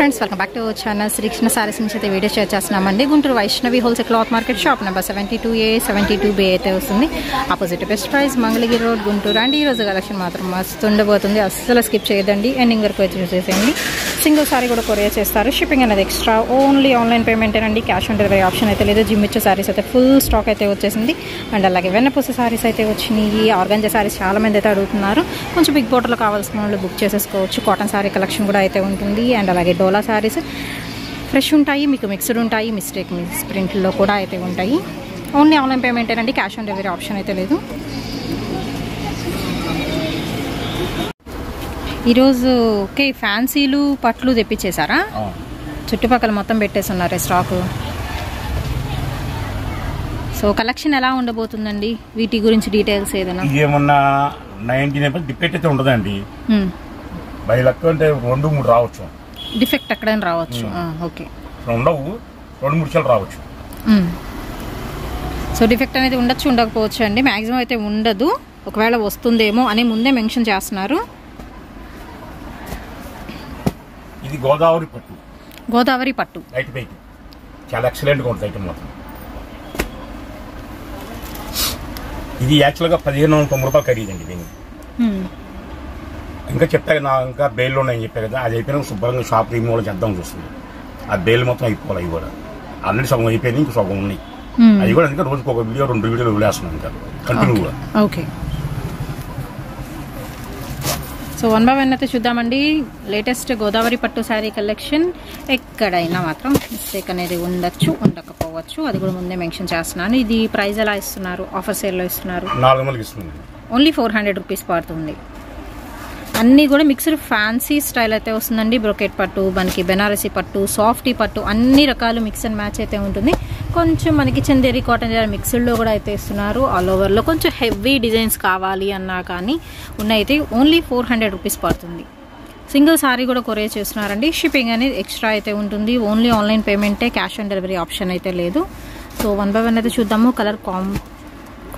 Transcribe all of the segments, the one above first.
Friends welcome back to our channel Srikrishna sarees నుంచి అయితే video share చేస్తున్నామండి. Guntur Vaishnavi wholesale cloth market shop number 72A 72B అయితే వస్తుంది. Opposite best price Mangalagiri road Guntur. And ఈ రోజు కలెక్షన్ మాత్రం మస్తు ఉండబోతుంది, అస్సలు స్కిప్ చేయదండి. ఎండింగ్ వరకు అయితే చూసేసేయండి. సింగిల్ సారీ కూడా కొరియర్ చేస్తారు. షిప్పింగ్ అనేది ఎక్స్ట్రా, ఓన్లీ ఆన్లైన్ పేమెంట్ అండి. క్యాష్ ఆన్ డెలివరీ ఆప్షన్ అయితే లేదు. జిమ్ ఇచ్చే సారీస్ అయితే ఫుల్ స్టాక్ అయితే వచ్చేసింది. అండ్ అలాగే వెన్నపూస సారీస్ అయితే వచ్చినాయి. ఆర్గంజా సారీస్ చాలా మంది అయితే అడుగుతున్నారు. కొంచెం బిగ్ బోర్డర్లో కావాల్సిన వాళ్ళు బుక్ చేసేసుకోవచ్చు. కాటన్ సారీ కలెక్షన్ కూడా అయితే ఉంటుంది. అండ్ అలాగే డోలా సారీస్ ఫ్రెష్ ఉంటాయి, మీకు మిక్స్డ్ ఉంటాయి, మిస్టేక్ ప్రింట్లో కూడా అయితే ఉంటాయి. ఓన్లీ ఆన్లైన్ పేమెంట్ అండి. క్యాష్ ఆన్ డెలివరీ ఆప్షన్ అయితే లేదు. ఈరోజు ఓకే ఫ్యాన్సీలు పట్లు తెప్పించేశారా? చుట్టుపక్కల మొత్తం పెట్టేస్తున్నారు స్టాకు. సో కలెక్షన్ ఎలా ఉండబోతుందండి, వీటి గురించి డీటెయిల్స్ ఏదైనా? ఏమన్నా 90 డిఫెక్ట్ అయితే ఉండదండి. బై లక్ అంటే 2-3 రావచ్చు. డిఫెక్ట్ ఎక్కడైనా రావచ్చు. ఓకే, ఉండవు, 2-3 సార్లు రావచ్చు. సో డిఫెక్ట్ అనేది ఉండొచ్చు, ఉండకపోవచ్చు అండి. మ్యాక్సిమం అయితే ఉండదు. ఒకవేళ వస్తుందేమో అని ముందే మెన్షన్ చేస్తున్నారు. ఇది గోదావరి పట్టు. గోదావరి పట్టు లైట్ వెయిట్, చాలా ఎక్సలెంట్గా ఉంటుంది ఐటమ్ మాత్రం. ఇది యాక్చువల్గా 1590 రూపాయలు ఖరీదండి. దీన్ని ఇంకా చెప్తా, నా ఇంకా బెయిల్లో ఉన్నాయని చెప్పాను కదా, అది అయిపోయినా శుభ్రంగా షాప్ రిమూవ్ చేద్దామని చూస్తుంది. ఆ బెయిల్ మొత్తం అయిపోవాలి. అవి కూడా ఆల్రెడీ సగం అయిపోయింది, ఇంకా సగం ఉన్నాయి. అది కూడా ఇంకా రోజుకి ఒక వీడియో 2 వీడియోలు వదిలేస్తున్నాం ఇంకా కంటిన్యూగా. ఓకే, సో 1 by 1 అయితే చూద్దామండి. లేటెస్ట్ గోదావరి పట్టు శారీ కలెక్షన్. ఎక్కడైనా మాత్రం మిస్టేక్ అనేది ఉండొచ్చు, ఉండకపోవచ్చు. అది కూడా ముందే మెన్షన్ చేస్తున్నాను. ఇది ప్రైస్ ఎలా ఇస్తున్నారు? ఆఫర్ సేల్లో ఇస్తున్నారు. 400కి ఇస్తుంది. ఓన్లీ 400 రూపీస్ పడుతుంది. అన్నీ కూడా మిక్స్డ్ ఫ్యాన్సీ స్టైల్ అయితే వస్తుందండి. బ్రొకెట్ పట్టు, మనకి బెనారసీ పట్టు, సాఫ్టీ పట్టు, అన్ని రకాలు మిక్స్ అండ్ మ్యాచ్ అయితే ఉంటుంది. కొంచెం మనకి చందేరి కాటన్ మిక్స్డ్లో కూడా అయితే ఇస్తున్నారు. ఆల్ ఓవర్లో కొంచెం హెవీ డిజైన్స్ కావాలి అన్నా కానీ ఉన్నైతే ఓన్లీ 400 రూపీస్ పడుతుంది. సింగిల్ సారీ కూడా కొరియర్ చేస్తున్నారండి. షిప్పింగ్ అనేది ఎక్స్ట్రా అయితే ఉంటుంది. ఓన్లీ ఆన్లైన్ పేమెంటే, క్యాష్ ఆన్ డెలివరీ ఆప్షన్ అయితే లేదు. సో 1 by 1 అయితే చూద్దాము. కలర్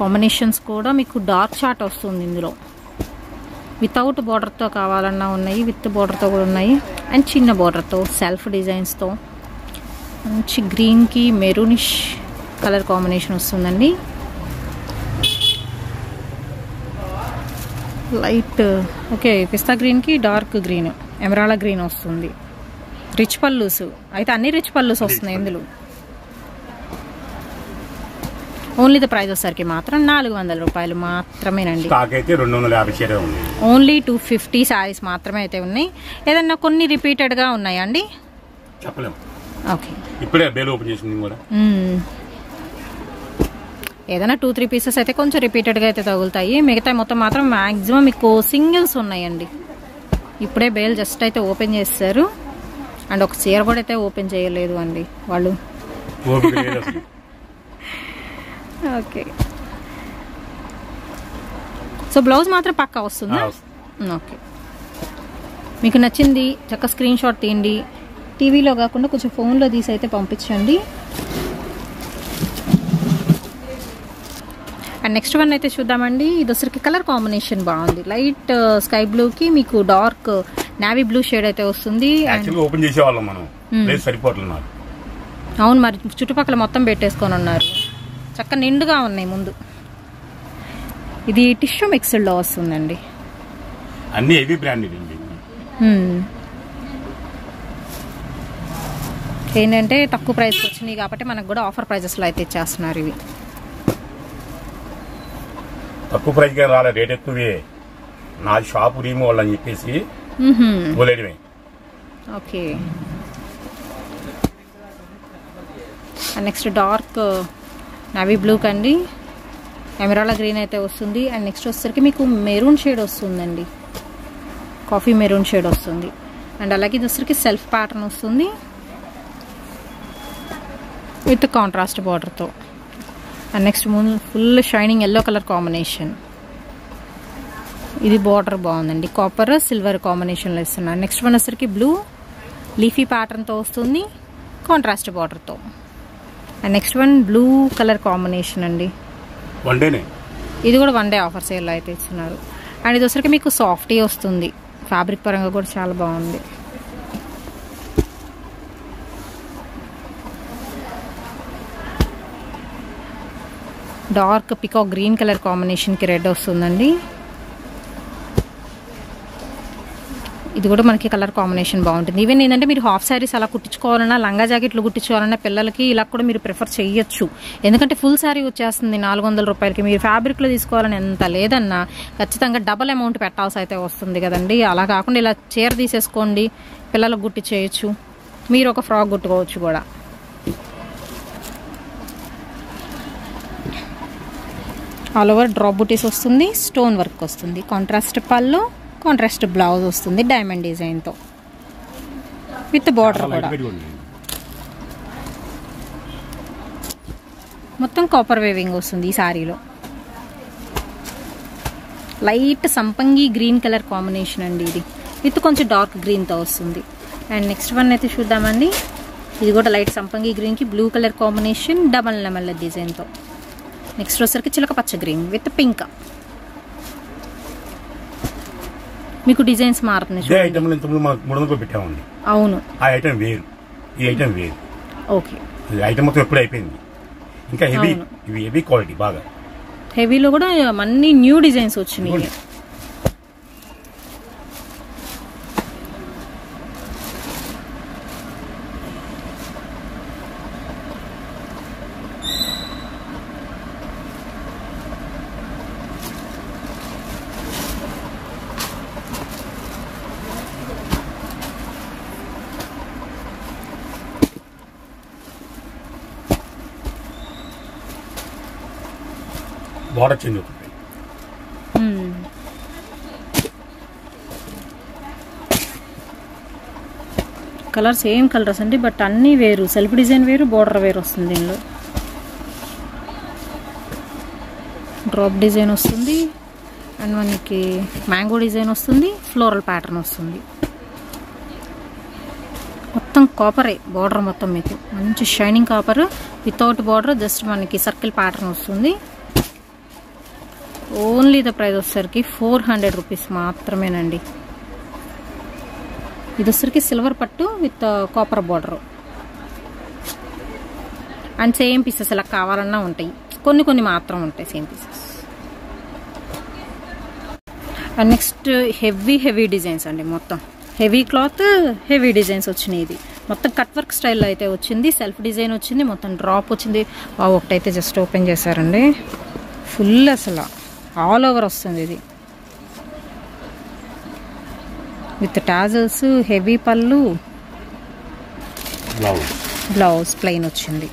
కాంబినేషన్స్ కూడా మీకు డార్క్ చార్ట్ వస్తుంది ఇందులో. వితౌట్ బార్డర్తో కావాలన్నా ఉన్నాయి, విత్ బార్డర్తో కూడా ఉన్నాయి. అండ్ చిన్న బార్డర్తో సెల్ఫ్ డిజైన్స్తో మంచి గ్రీన్కి మెరూనిష్ కలర్ కాంబినేషన్ వస్తుందండి. లైట్ ఓకే పిస్తా గ్రీన్కి డార్క్ గ్రీన్, ఎమరాల్డ్ గ్రీన్ వస్తుంది. రిచ్ పల్లూస్ అయితే అన్ని రిచ్ పల్లూస్ వస్తున్నాయి ఇందులో. ఓన్లీ ద ప్రైస్ వచ్చేసరికి మాత్రం 400 రూపాయలు మాత్రమేనండి. ఓన్లీ 250 శారీస్ మాత్రమే అయితే ఉన్నాయి. ఏదన్నా కొన్ని రిపీటెడ్గా ఉన్నాయా అండి? చెప్పలేము. ఓకే, ఇప్పుడే బేల్ ఓపెన్ చేసింది కూడా. ఏదైనా 2-3 పీసెస్ అయితే కొంచెం రిపీటెడ్గా అయితే తగులుతాయి. మిగతా మొత్తం మాత్రం మ్యాక్సిమం మీకు సింగిల్స్ ఉన్నాయండి. ఇప్పుడే బేల్ జస్ట్ అయితే ఓపెన్ చేస్తారు. అండ్ ఒక చీర కూడా అయితే ఓపెన్ చేయలేదు అండి వాళ్ళు. ఓకే, సో బ్లౌజ్ మాత్రం పక్కా వస్తుందా? ఓకే, మీకు నచ్చింది చక్క స్క్రీన్ షాట్ తీయండి. టీవీలో కాకుండా కొంచెం ఫోన్లో తీసి అయితే పంపించండి. అండ్ నెక్స్ట్ వన్ అయితే చూద్దామండి. ఇది వచ్చరికి కలర్ కాంబినేషన్ బాగుంది. లైట్ స్కై బ్లూకి మీకు డార్క్ నావీ బ్లూ షేడ్ అయితే వస్తుంది. ఓపెన్ చేసేవాళ్ళం మనం, సరిపోతుంది. అవును, మరి చుట్టుపక్కల మొత్తం పెట్టేసుకొని ఉన్నారు. చక్క నిండుగా ఉన్నాయి ముందు. ఇది టిష్యూ మిక్స్డ్లో వస్తుందండి. అన్ని హెవీ బ్రాండెడ్ అండి. ఏంటంటే తక్కువ ప్రైస్ వచ్చినాయి కాబట్టి మనకు కూడా ఆఫర్ ప్రైజెస్లో అయితే ఇచ్చేస్తున్నారు. ఇవి తక్కువ ప్రైస్ గా రాలే, రేట్ ఎక్కువే. నాది షాప్ రీమూవల్ అని చెప్పేసి వదిలేయడమే. Okay, next dark navy blue కండి, ఎమరాల్డ్ గ్రీన్ అయితే వస్తుంది. అండ్ నెక్స్ట్ వచ్చేసరికి మీకు మెరూన్ షేడ్ వస్తుందండి, కాఫీ మెరూన్ షేడ్ వస్తుంది. అండ్ అలాగే ఇది వచ్చేసరికి సెల్ఫ్ ప్యాటర్న్ వస్తుంది విత్ కాంట్రాస్ట్ బార్డర్తో. And next full shining yellow colour combination. ఇది బార్డర్ బాగుందండి, కాపర్ సిల్వర్ కాంబినేషన్లో ఇస్తున్నారు. నెక్స్ట్ వన్ వచ్చేసరికి బ్లూ లీఫీ ప్యాటర్న్తో వస్తుంది, కాంట్రాస్ట్ బార్డర్తో. And next one blue colour combination అండి. ఇది కూడా 1 day ఆఫర్ సేల్ అయితే ఇస్తున్నారు. అండ్ ఇది వచ్చరికి మీకు సాఫ్టీ వస్తుంది, ఫ్యాబ్రిక్ పరంగా కూడా చాలా బాగుంది. డార్క్ పికాక్ గ్రీన్ కలర్ కాంబినేషన్కి రెడ్ వస్తుందండి. ఇది కూడా మనకి కలర్ కాంబినేషన్ బాగుంటుంది. ఈవెన్ ఏంటంటే మీరు హాఫ్ శారీస్ అలా కుట్టించుకోవాలన్నా, లంగా జాకెట్లు కుట్టించుకోవాలన్నా పిల్లలకి ఇలా కూడా మీరు ప్రిఫర్ చేయొచ్చు. ఎందుకంటే ఫుల్ శారీ వచ్చేస్తుంది 400 రూపాయలకి. మీరు ఫ్యాబ్రిక్లో తీసుకోవాలని ఎంత లేదన్నా ఖచ్చితంగా డబల్ అమౌంట్ పెట్టాల్సి అయితే వస్తుంది కదండి. అలా కాకుండా ఇలా చీర తీసేసుకోండి, పిల్లలకు కుట్టించేయచ్చు, మీరు ఒక ఫ్రాక్ కుట్టుకోవచ్చు కూడా. ఆల్ ఓవర్ డ్రాప్ బుటీస్ వస్తుంది, స్టోన్ వర్క్ వస్తుంది, కాంట్రాస్ట్ పళ్ళు, కాంట్రాస్ట్ బ్లౌజ్ వస్తుంది డైమండ్ డిజైన్తో విత్ బార్డర్ కూడా. మొత్తం కాపర్ వేవింగ్ వస్తుంది ఈ శారీలో. లైట్ సంపంగి గ్రీన్ కలర్ కాంబినేషన్ అండి ఇది, విత్ కొంచెం డార్క్ గ్రీన్తో వస్తుంది. అండ్ నెక్స్ట్ వన్ అయితే చూద్దామండి. ఇది కూడా లైట్ సంపంగి గ్రీన్కి బ్లూ కలర్ కాంబినేషన్ డబల్ నెమల్ డిజైన్తో. నెక్స్ట్ వచ్చరికి చిలక పచ్చ గ్రీన్ విత్ పింక్. మీకు డిజైన్స్ మారుతున్నాయి. అవును, ఆ ఐటమ్ వేరు, ఈ ఐటమ్ వేరు. ఓకే, ఐటమ్ మొత్తం ఎప్పుడు అయిపోయింది. ఇంకా హెవీ, ఇవి హెవీ క్వాలిటీ బాగా. హెవీలో కూడా అన్ని న్యూ డిజైన్స్ వచ్చినాయి. బార్డర్ చేంజ్ అవుతుంది. కలర్ సేమ్ కలర్స్ అండి, బట్ అన్నీ వేరు. సెల్ఫ్ డిజైన్ వేరు, బార్డర్ వేరు వస్తుంది. దీనిలో డ్రాప్ డిజైన్ వస్తుంది, అండ్ మనకి మ్యాంగో డిజైన్ వస్తుంది, ఫ్లోరల్ ప్యాటర్న్ వస్తుంది. మొత్తం కాపరే బార్డర్ మొత్తం, మీకు మంచి shining copper without border, just మనకి సర్కిల్ ప్యాటర్న్ వస్తుంది. ఓన్లీ ద ప్రైస్ వచ్చేసరికి 400 రూపీస్ మాత్రమేనండి. ఇది వచ్చేసరికి సిల్వర్ పట్టు with copper border. And same pieces ఎలా కావాలన్నా ఉంటాయి, కొన్ని కొన్ని మాత్రం ఉంటాయి same pieces. And next heavy designs అండి, మొత్తం హెవీ క్లాత్, హెవీ డిజైన్స్ వచ్చినాయి. ఇది మొత్తం కట్ వర్క్ స్టైల్లో అయితే వచ్చింది, సెల్ఫ్ డిజైన్ వచ్చింది, మొత్తం డ్రాప్ వచ్చింది. ఒకటైతే జస్ట్ ఓపెన్ చేశారండి, ఫుల్ అసలు ఆల్ ఓవర్ వస్తుంది. ఇది విత్ టాజల్స్, హెవీ పళ్ళు, బ్లౌజ్ ప్లెయిన్ వచ్చింది.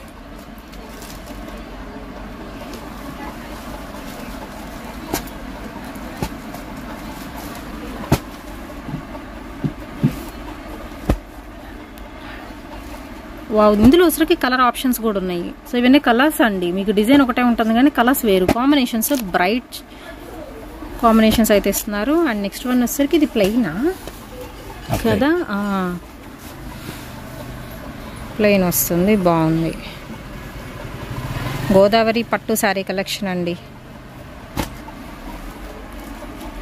ఇందులో వచ్చరికి కలర్ ఆప్షన్స్ కూడా ఉన్నాయి. సో ఇవన్నీ కలర్స్ అండి, మీకు డిజైన్ ఒకటే ఉంటుంది కానీ కలర్స్ వేరు, కాంబినేషన్స్ బ్రైట్ కాంబినేషన్స్ అయితే ఇస్తున్నారు. అండ్ నెక్స్ట్ వన్ వచ్చరికి ఇది ప్లెయినా కదా, ప్లెయిన్ వస్తుంది, బాగుంది. గోదావరి పట్టు శారీ కలెక్షన్ అండి,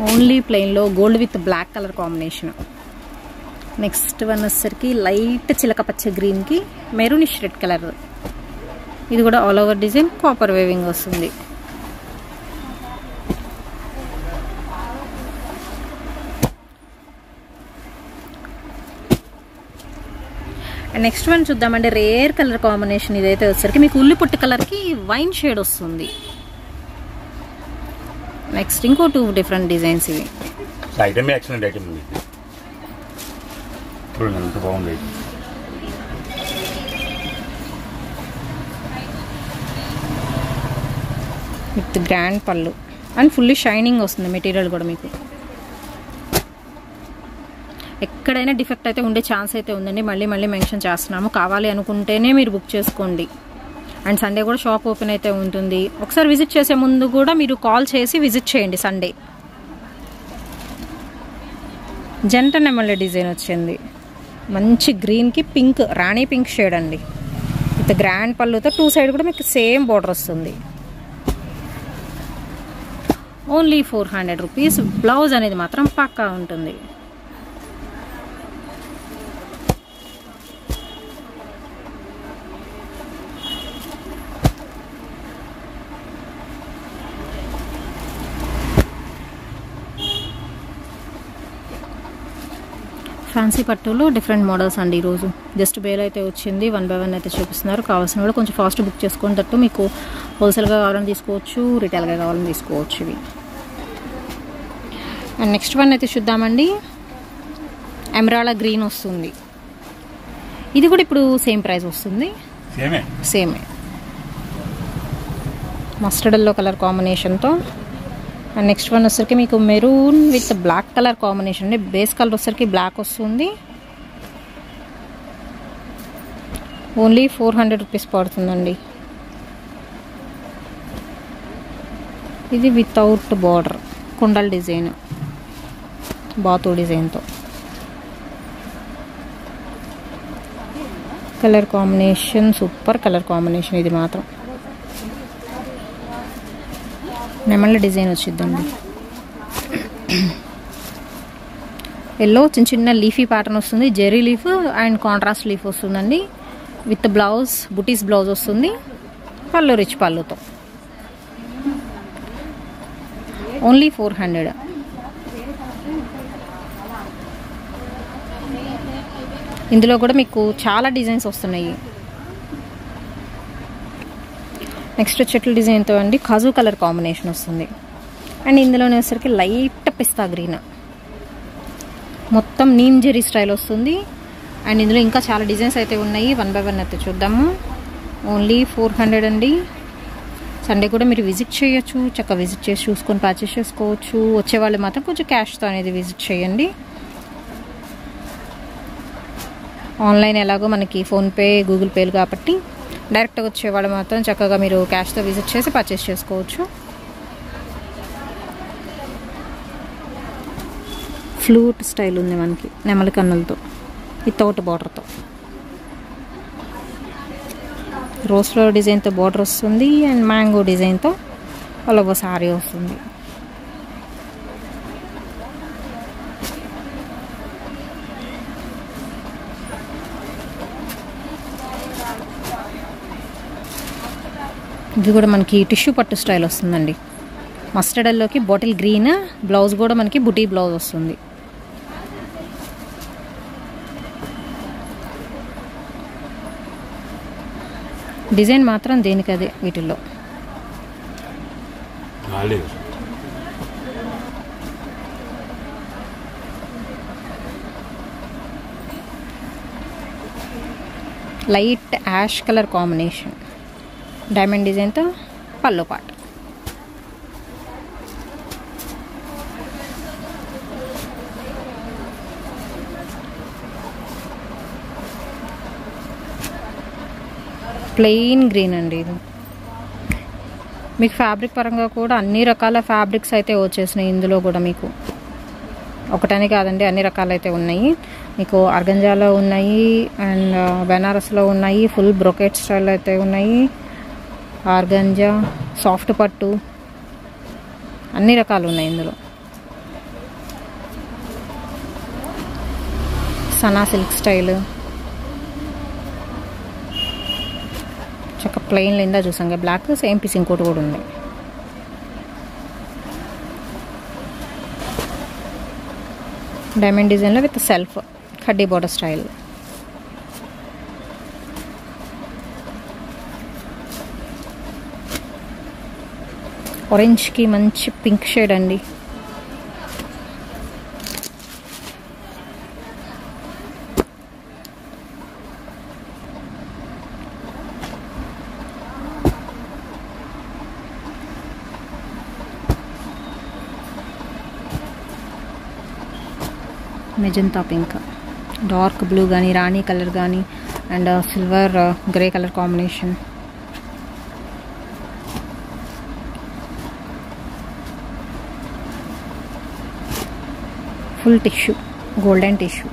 ఓన్లీ ప్లెయిన్లో gold with black colour combination. Next one వచ్చేసరికి లైట్ చిలక పచ్చ గ్రీన్కి మెరూనిష్ రెడ్ కలర్. ఇది కూడా all over design copper weaving వస్తుంది. నెక్స్ట్ వన్ చూద్దామండి, రేర్ కలర్ కాంబినేషన్. ఇదైతే వచ్చేసరికి మీకు ఉల్లి పొట్టు కలర్కి వైన్ షేడ్ వస్తుంది. నెక్స్ట్ ఇంకో 2 డిఫరెంట్ డిజైన్స్. ఇవి ఐటమ్ ఎక్సలెంట్ ఐటమ్ ఉంది, ఎంత బాగుంది. విత్ గ్రాండ్ పళ్ళు అండ్ ఫుల్లీ షైనింగ్ వస్తుంది మెటీరియల్ కూడా. మీకు ఎక్కడైనా డిఫెక్ట్ అయితే ఉండే ఛాన్స్ అయితే ఉందండి, మళ్ళీ మెన్షన్ చేస్తున్నాము. కావాలి అనుకుంటేనే మీరు బుక్ చేసుకోండి. అండ్ సండే కూడా షాప్ ఓపెన్ అయితే ఉంటుంది. ఒకసారి విజిట్ చేసే ముందు కూడా మీరు కాల్ చేసి విజిట్ చేయండి సండే. జంట నెమలి డిజైన్ వచ్చింది, మంచి గ్రీన్కి పింక్, రాణి పింక్ షేడ్ అండి. విత్ గ్రాండ్ పళ్ళుతో 2 సైడ్ కూడా మీకు సేమ్ బార్డర్ వస్తుంది. Only 400 rupees. బ్లౌజ్ అనేది మాత్రం పక్కా ఉంటుంది. ఫ్యాన్సీ పట్టులో డిఫరెంట్ మోడల్స్ అండి ఈరోజు. జస్ట్ బేల్ అయితే వచ్చింది, 1 by 1 అయితే చూపిస్తున్నారు. కావాల్సిన కూడా కొంచెం ఫాస్ట్ బుక్ చేసుకుని తట్టు మీకు హోల్సేల్గా కావాలని తీసుకోవచ్చు, రిటైల్గా కావాలని తీసుకోవచ్చు ఇవి. అండ్ నెక్స్ట్ వన్ అయితే చూద్దామండి. ఎమరాల్డ్ గ్రీన్ వస్తుంది. ఇది కూడా ఇప్పుడు సేమ్ ప్రైస్ వస్తుంది, సేమే మస్టర్డ్ ఎల్లో కలర్ కాంబినేషన్తో. అండ్ నెక్స్ట్ వన్ వచ్చరికి మీకు maroon with black colour combination అండి. బేస్ కలర్ వచ్చరికి బ్లాక్ వస్తుంది. ఓన్లీ 400 రూపీస్ పడుతుందండి. ఇది వితౌట్ బార్డర్, కుండల్ డిజైన్, బాతు డిజైన్తో. Colour combination super colour combination. ఇది మాత్రం నెమళ్ళ డిజైన్ వచ్చిందండి. ఎల్లో చిన్న చిన్న లీఫీ ప్యాటర్న్ వస్తుంది, zari leaf and contrast leaf వస్తుందండి. విత్ బ్లౌజ్, బుటీస్ బ్లౌజ్ వస్తుంది, పళ్ళు రిచ్ పళ్ళుతో. ఓన్లీ 400. ఇందులో కూడా మీకు చాలా డిజైన్స్ వస్తున్నాయి. నెక్స్ట్ చెట్ల డిజైన్తో అండి కాజు కలర్ కాంబినేషన్ వస్తుంది. అండ్ ఇందులోనే వచ్చేసరికి లైట్ పిస్తా గ్రీన్, మొత్తం నీమ్ జెరీ స్టైల్ వస్తుంది. అండ్ ఇందులో ఇంకా చాలా డిజైన్స్ అయితే ఉన్నాయి. 1 by 1 అయితే చూద్దాము. ఓన్లీ 400 అండి. సండే కూడా మీరు విజిట్ చేయొచ్చు, చక్కగా విజిట్ చేసి చూసుకొని పర్చేస్ చేసుకోవచ్చు. వచ్చేవాళ్ళు మాత్రం కొంచెం క్యాష్తో అనేది విజిట్ చేయండి. ఆన్లైన్ ఎలాగో మనకి ఫోన్పే, గూగుల్ పేలు కాబట్టి డైరెక్ట్గా వచ్చేవాళ్ళు మాత్రం చక్కగా మీరు క్యాష్తో విజిట్ చేసి పర్చేస్ చేసుకోవచ్చు. ఫ్లూట్ స్టైల్ ఉంది మనకి, నెమలి కన్నులతో, వితౌట్ బార్డర్తో. రోజ్ ఫ్లవర్ డిజైన్తో బార్డర్ వస్తుంది. అండ్ మ్యాంగో డిజైన్తో ఆల్ ఓవర్ సారీ వస్తుంది. ఇది కూడా మనకి టిష్యూ పట్టు స్టైల్ వస్తుందండి. మస్టర్డ్ ఎల్లోకి బాటిల్ గ్రీన్, బ్లౌజ్ కూడా మనకి బుటీ బ్లౌజ్ వస్తుంది. డిజైన్ మాత్రం దేనికదే వీటిల్లో. Light ash colour combination, diamond డిజైన్తో పళ్ళు పాట. ప్లెయిన్ గ్రీన్ అండి. ఇది మీకు ఫ్యాబ్రిక్ పరంగా కూడా అన్ని రకాల ఫ్యాబ్రిక్స్ అయితే వచ్చేసినాయి. ఇందులో కూడా మీకు ఒకటని కాదండి, అన్ని రకాలు అయితే ఉన్నాయి. మీకు ఆర్గంజాలో ఉన్నాయి, అండ్ బెనారస్లో ఉన్నాయి, ఫుల్ బ్రొకెట్ స్టైల్ అయితే ఉన్నాయి. ఆర్గంజా, సాఫ్ట్ పట్టు, అన్ని రకాలు ఉన్నాయి ఇందులో. సనా సిల్క్ స్టైల్, చక్క ప్లెయిన్ లేదా చూసాం కదా బ్లాక్, సేమ్ పీస్ ఇంకోటి కూడా ఉంది. డైమండ్ డిజైన్లో విత్ సెల్ఫ్ కడ్డీ బోర్డర్ స్టైల్. ఆరెంజ్కి మంచి పింక్ షేడ్ అండి. మెజంతా పింక్, డార్క్ బ్లూ కానీ, రాణి కలర్ కానీ, and silver grey colour combination. Full tissue, golden tissue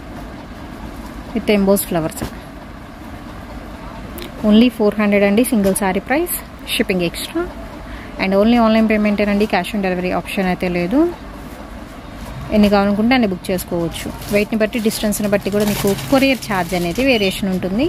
with emboss flowers. Only 400 అండి. Single sari price, shipping extra. And only online payment అండి, cash on delivery option అయితే లేదు. ఎన్ని కావాలనుకుంటే అన్ని బుక్ చేసుకోవచ్చు. వెయిట్ని బట్టి, డిస్టెన్స్ని బట్టి కూడా మీకు కొరియర్ ఛార్జ్ అనేది వేరియేషన్ ఉంటుంది.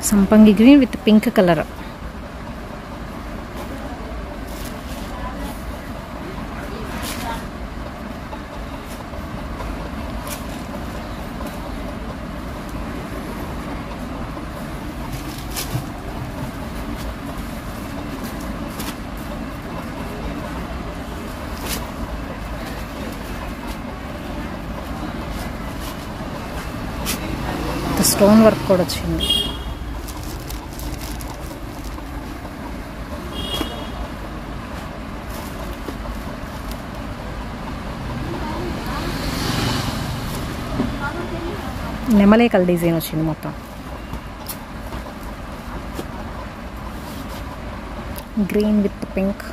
సంపంగి green with pink colour. Stone work కూడా వచ్చింది. నెమలేకల్ డిజైన్ వచ్చింది మొత్తం. Green with pink.